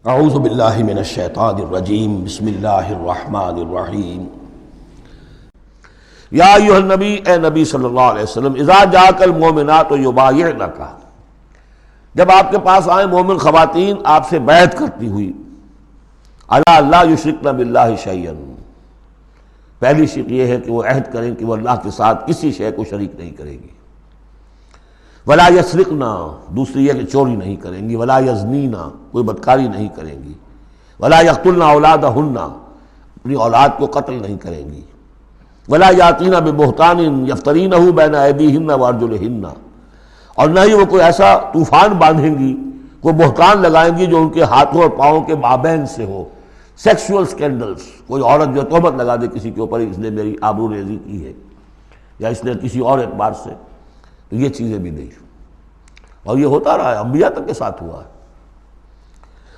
اعوذ باللہ من الشیطان الرجیم بسم اللہ الرحمن الرحیم یا ایھا النبی، اے نبی صلی اللہ علیہ وسلم، اذا جاءک المؤمنات یبایعنک، جب آپ کے پاس آئیں مومن خواتین آپ سے بیعت کرتی ہوئی، الا لا یشرکن باللہ شیئا، پہلی شرط یہ ہے کہ وہ عہد کریں کہ وہ اللہ کے ساتھ کسی شے کو شریک نہیں کرے گی، ولا یسرقن، دوسری یہ کہ چوری نہیں کریں گی، ولا یزنین، کوئی بدکاری نہیں کریں گی، ولا یقتلن اولادہن، اپنی اولاد کو قتل نہیں کریں گی، ولا یاتین ببہتان یفترینہ بین ایدیہن وارجلہن، اور نہ ہی وہ کوئی ایسا طوفان باندھیں گی، کوئی بہتان لگائیں گی جو ان کے ہاتھوں اور پاؤں کے مابین سے ہو، سیکسول سکینڈلز، کوئی عورت جو تہمت لگا دے کسی کے اوپر اس نے میری آبرو ریزی کی ہے یا اس نے کسی اور اعتبار سے، تو یہ چیزیں بھی نہیں، اور یہ ہوتا رہا ہے، انبیاء تک کے ساتھ ہوا ہے۔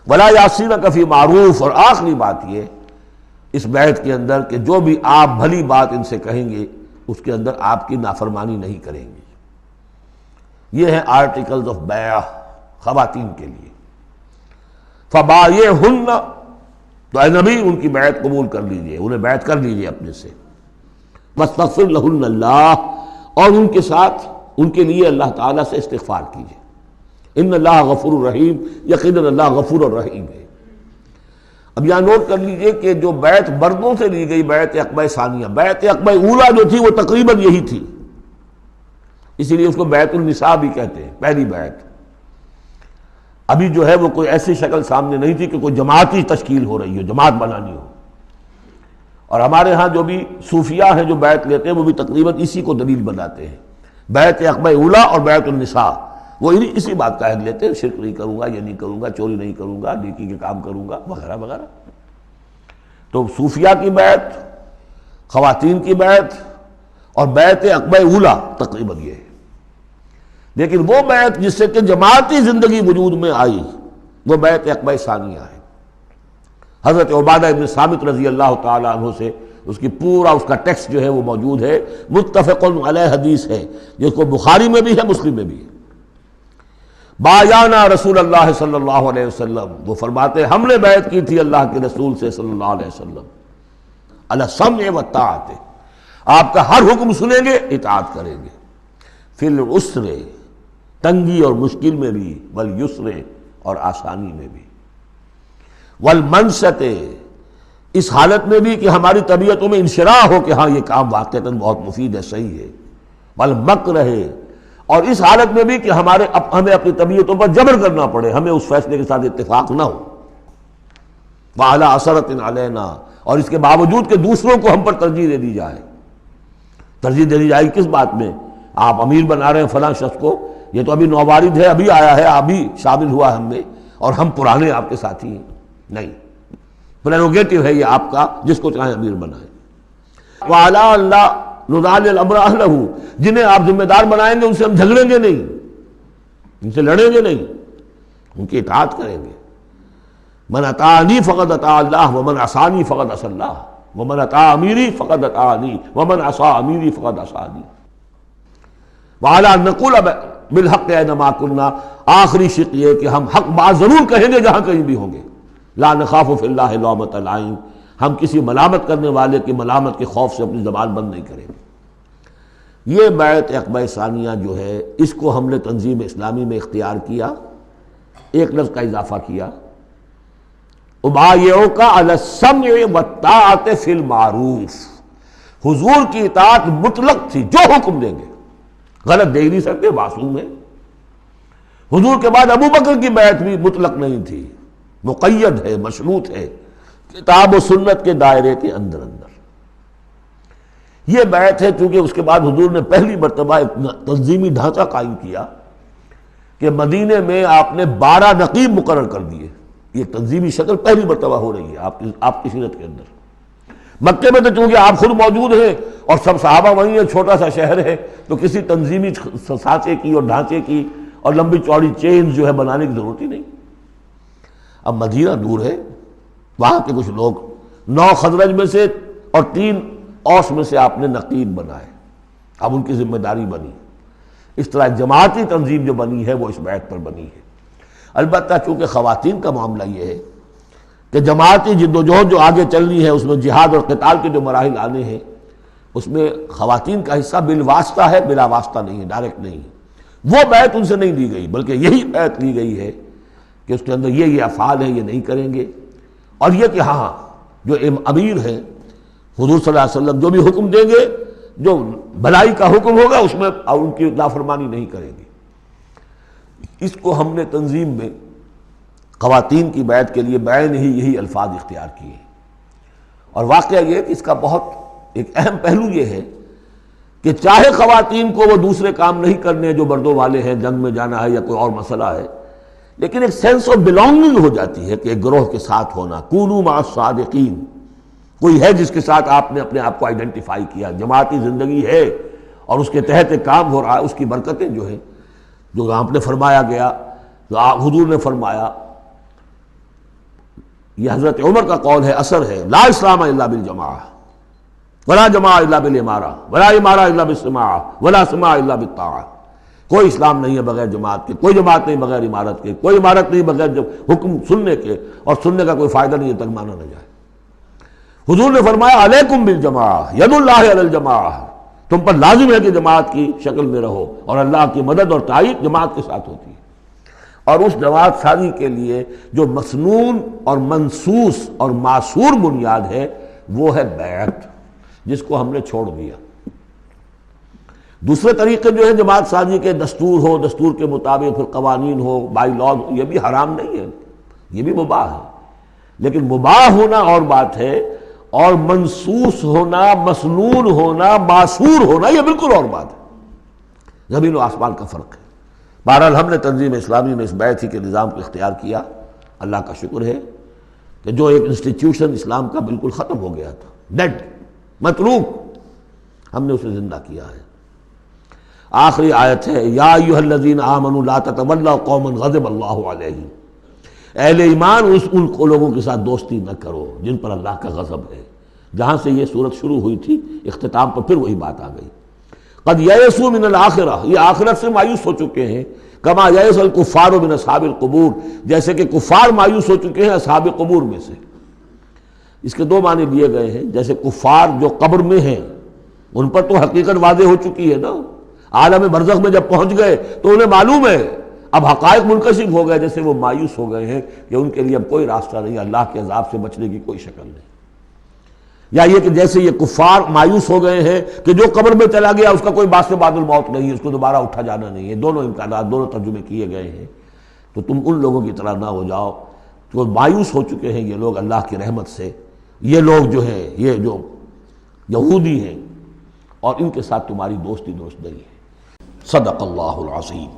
ولا یعصینک فی معروف، اور آخری بات یہ اس بیعت کے اندر کہ جو بھی آپ بھلی بات ان سے کہیں گے اس کے اندر آپ کی نافرمانی نہیں کریں گے۔ یہ ہیں آرٹیکلز آف بیع خواتین کے لیے۔ فبایعہن، تو اے نبی ان کی بیعت قبول کر لیجئے، انہیں بیعت کر لیجئے اپنے سے۔ واستغفر لہن اللہ، اور ان کے ساتھ ان کے لیے اللہ تعالیٰ سے استغفار کیجئے۔ ان اللہ غفور الرحیم، یقیناً اللہ غفور الرحیم ہے۔ اب یہاں نوٹ کر لیجئے کہ جو بیعت مردوں سے لی گئی، بیعت عقبہ ثانیہ، بیعت عقبہ اولیٰ جو تھی وہ تقریباً یہی تھی، اسی لیے اس کو بیعت النساء بھی کہتے ہیں، پہلی بیعت۔ ابھی جو ہے وہ کوئی ایسی شکل سامنے نہیں تھی کہ کوئی جماعتی تشکیل ہو رہی ہو، جماعت بنانی ہو، اور ہمارے ہاں جو بھی صوفیاء ہیں جو بیعت لیتے ہیں وہ بھی تقریباً اسی کو دلیل بناتے ہیں، بیعت عقبہ اولیٰ اور بیعت النساء، وہ اسی بات کا عہد لیتے ہیں، شرک نہیں کروں گا، یہ نہیں کروں گا، چوری نہیں کروں گا، نیکی کے کام کروں گا، وغیرہ وغیرہ۔ تو صوفیاء کی بیعت، خواتین کی بیعت اور بیعت عقبہ اولیٰ تقریباً یہ ہے۔ لیکن وہ بیعت جس سے کہ جماعتی زندگی وجود میں آئی وہ بیعت عقبہ ثانیہ ہے۔ حضرت عبادہ ابن صامت رضی اللہ تعالی عنہ سے اس کی پورا اس کا ٹیکسٹ جو ہے وہ موجود ہے، متفق علیہ حدیث ہے، جس کو بخاری میں بھی ہے، مسلم میں بھی ہے۔ بایعنا رسول اللہ صلی اللہ علیہ وسلم، وہ فرماتے ہم نے بیعت کی تھی اللہ کے رسول سے صلی اللہ علیہ وسلم، علی السمع والطاعۃ، آپ کا ہر حکم سنیں گے، اطاعت کریں گے، فی العسر، تنگی اور مشکل میں بھی، والیسر، اور آسانی میں بھی، والمنشط، اس حالت میں بھی کہ ہماری طبیعتوں میں انشراح ہو کہ ہاں یہ کام واقعتاً بہت مفید ہے، صحیح ہے، والمکرہ، اور اس حالت میں بھی کہ ہمیں اپنی طبیعتوں پر جبر کرنا پڑے، ہمیں اس فیصلے کے ساتھ اتفاق نہ ہو، وعلی اثرۃ علینا، اور اس کے باوجود کہ دوسروں کو ہم پر ترجیح دے دی جائے۔ ترجیح دے دی جائے کس بات میں؟ آپ امیر بنا رہے ہیں فلاں شخص کو، یہ تو ابھی نوبارد ہے، ابھی آیا ہے، ابھی شامل ہوا ہم میں، اور ہم پرانے آپ کے ساتھی ہیں، نہیں، پریروگیٹو ہے یہ آپ کا، جس کو چاہیں امیر بنائیں۔ وعلی اللہ نضال الامر اہلہ، جنہیں آپ ذمہ دار بنائیں گے ان سے ہم جھگڑیں گے نہیں، ان سے لڑیں گے نہیں، ان کی اطاعت کریں گے۔ من اطاعنی فقد اطاع اللہ ومن عصانی فقد عصی اللہ ومن اطاع امیری فقد اطاعنی ومن عصی امیری فقد عصانی۔ وعلی ان نقول بالحق اینما کنا، آخری شق یہ کہ ہم حق بات ضرور کہیں گے جہاں کہیں بھی ہوں گے، لا نخاف فی اللہ لومۃ لائم، ہم کسی ملامت کرنے والے کی ملامت کے خوف سے اپنی زبان بند نہیں کریں گے۔ یہ بیعت عقبہ ثانیہ جو ہے اس کو ہم نے تنظیم اسلامی میں اختیار کیا، ایک لفظ کا اضافہ کیا، ابایعک علی السمع والطاعۃ فی المعروف، حضور کی اطاعت مطلق تھی، جو حکم دیں گے، غلط دے ہی نہیں سکتے، معصوم ہے۔ حضور کے بعد ابو بکر کی بیعت بھی مطلق نہیں تھی، مقید ہے، مشروط ہے، کتاب و سنت کے دائرے کے اندر۔ یہ بیعت ہے چونکہ اس کے بعد حضور نے پہلی مرتبہ ایک تنظیمی ڈھانچہ قائم کیا کہ مدینے میں آپ نے 12 نقیب مقرر کر دیے، یہ تنظیمی شکل پہلی مرتبہ ہو رہی ہے آپ کی سیرت کے اندر۔ مکے میں تو چونکہ آپ خود موجود ہیں اور سب صحابہ وہیں ہیں، چھوٹا سا شہر ہے، تو کسی تنظیمی سانچے کی اور ڈھانچے کی اور لمبی چوڑی چین جو ہے بنانے کی ضرورت ہی نہیں۔ اب مدینہ دور ہے، وہاں کے کچھ لوگ 9 خزرج میں سے اور 3 اوس میں سے آپ نے نقیب بنائے، اب ان کی ذمہ داری بنی۔ اس طرح جماعتی تنظیم جو بنی ہے وہ اس بیعت پر بنی ہے۔ البتہ چونکہ خواتین کا معاملہ یہ ہے کہ جماعتی جدوجہد جو آگے چلنی ہے اس میں جہاد اور قتال کے جو مراحل آنے ہیں اس میں خواتین کا حصہ بالواسطہ ہے، بلا واسطہ نہیں ہے، ڈائریکٹ نہیں ہے۔ وہ بیعت ان سے نہیں دی گئی بلکہ یہی بیعت لی گئی ہے کہ اس کے اندر یہ افعال ہیں، یہ نہیں کریں گے، اور یہ کہ ہاں جو امیر ہیں حضور صلی اللہ علیہ وسلم جو بھی حکم دیں گے، جو بھلائی کا حکم ہوگا اس میں ان کی نافرمانی نہیں کریں گے۔ اس کو ہم نے تنظیم میں خواتین کی بیعت کے لیے بعین ہی یہی الفاظ اختیار کیے، اور واقعہ یہ کہ اس کا بہت ایک اہم پہلو یہ ہے کہ چاہے خواتین کو وہ دوسرے کام نہیں کرنے جو مردوں والے ہیں، جنگ میں جانا ہے یا کوئی اور مسئلہ ہے، لیکن ایک سینس آف بلانگنگ ہو جاتی ہے کہ ایک گروہ کے ساتھ ہونا، کونوا مع الصادقین، کوئی ہے جس کے ساتھ آپ نے اپنے آپ کو آئیڈینٹیفائی کیا، جماعتی زندگی ہے اور اس کے تحت ایک کام ہو رہا ہے، اس کی برکتیں جو ہیں جو آپ نے فرمایا گیا، جو حضور نے فرمایا، یہ حضرت عمر کا قول ہے، اثر ہے، لا اسلام الا بالجماعہ ولا جماعہ الا بالامارہ ولا امارہ الا بالسماع ولا سماع الا بالطاعہ۔ کوئی اسلام نہیں ہے بغیر جماعت کے، کوئی جماعت نہیں بغیر امارت کے، کوئی امارت نہیں بغیر حکم سننے کے، اور سننے کا کوئی فائدہ نہیں ہے تک مانا نہ جائے۔ حضور نے فرمایا علیکم بالجماعہ ید اللہ علی الجماعہ، تم پر لازم ہے کہ جماعت کی شکل میں رہو، اور اللہ کی مدد اور تائید جماعت کے ساتھ ہوتی ہے۔ اور اس جماعت سازی کے لیے جو مسنون اور منسوس اور معصور بنیاد ہے وہ ہے بیعت، جس کو ہم نے چھوڑ دیا۔ دوسرے طریقے جو ہے جماعت سازی کے، دستور ہو، دستور کے مطابق پھر قوانین ہو، بائی لاز ہو، یہ بھی حرام نہیں ہے، یہ بھی مباح ہے، لیکن مباح ہونا اور بات ہے، اور منسوس ہونا، مسنون ہونا، معصور ہونا یہ بالکل اور بات ہے، زمین و آسمان کا فرق ہے۔ بہرحال ہم نے تنظیم اسلامی میں اس بیعت ہی کے نظام کو اختیار کیا، اللہ کا شکر ہے کہ جو ایک انسٹیٹیوشن اسلام کا بالکل ختم ہو گیا تھا، ڈیڈ، متروک، ہم نے اسے زندہ کیا ہے۔ آخری آیت ہے، یا ایھا الذین آمنوا لا تتولوا قوما غضب اللہ علیہم، اہل ایمان ان لوگوں کے ساتھ دوستی نہ کرو جن پر اللہ کا غضب ہے۔ جہاں سے یہ صورت شروع ہوئی تھی، اختتام پر پھر وہی بات آ گئی، قد یئسوا من الآخرہ، یہ آخرت سے مایوس ہو چکے ہیں، کما یئس الکفار من اصحاب القبور، جیسے کہ کفار مایوس ہو چکے ہیں اصحاب قبور میں سے۔ اس کے دو معنی دیے گئے ہیں، جیسے کفار جو قبر میں ہیں ان پر تو حقیقت واضح ہو چکی ہے نا، عالم برزخ میں جب پہنچ گئے تو انہیں معلوم ہے، اب حقائق منکشف ہو گئے، جیسے وہ مایوس ہو گئے ہیں کہ ان کے لیے اب کوئی راستہ نہیں، اللہ کے عذاب سے بچنے کی کوئی شکل نہیں۔ یا یہ کہ جیسے یہ کفار مایوس ہو گئے ہیں کہ جو قبر میں چلا گیا اس کا کوئی باعث بعد الموت نہیں ہے، اس کو دوبارہ اٹھا جانا نہیں ہے، دونوں امکانات، دونوں ترجمے کیے گئے ہیں، تو تم ان لوگوں کی طرح نہ ہو جاؤ جو مایوس ہو چکے ہیں یہ لوگ اللہ کی رحمت سے، یہ لوگ جو ہیں یہ جو یہودی ہیں، اور ان کے ساتھ تمہاری دوستی درست نہیں ہے۔ صدق اللہ العظیم۔